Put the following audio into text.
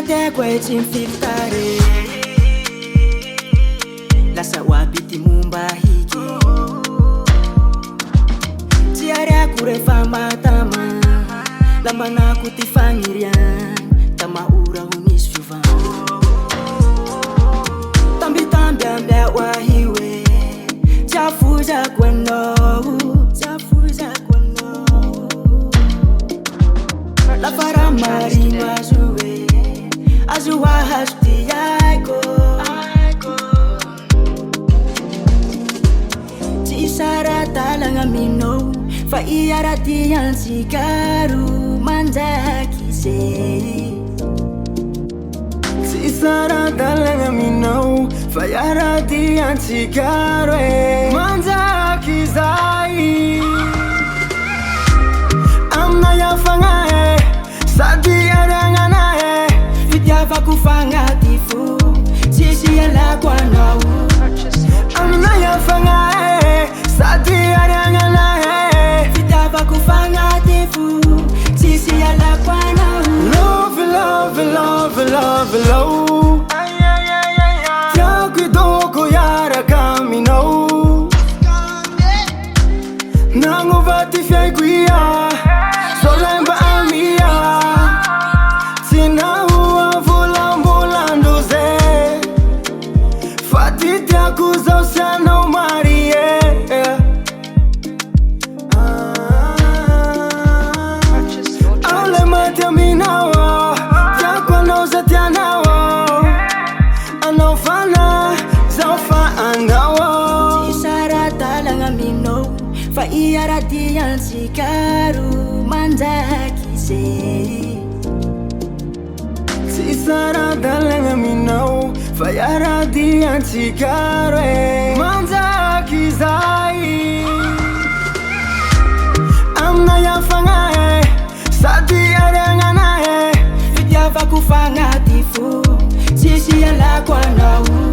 tiako e tsy mifitare lasa hoaby ty momba hiky tsy ariako rehefa matama la manako ty fagniriany tamaora ho nisy fiovana tambitamby ambia hoahy hoe tsy afozako anao lafa raha marino azo hoe azo ahazo ty aiko tsy sara-dalagna aminao fa iara-diantsika roa manjaky zay tsy sara-dalagna aminao fa iara-diantsika roa manjaky zay aminay afagna sady ariagnana fitiavako fagnaty fo tsisy ialako anao aminay afagna sady ariagnana fitiavako fagnaty fo tsisy ialako anao love love love love love tiako idoko iaraka aminao nagnova ty fiaiko ia solemba amia tinaua volambolandoze fati tiako zao sy anao marie ale maty aminao tiako anao za tianao anao fana zao fa anao tsy sara-dalagna aminao fa iara-diantsika roa manjaky zay tsy sara-dalagna aminao fa iara-diantsika roa manjaky zay aminay afagna sady ariagnana fitiavako fagnaty fo tsisy ialako anao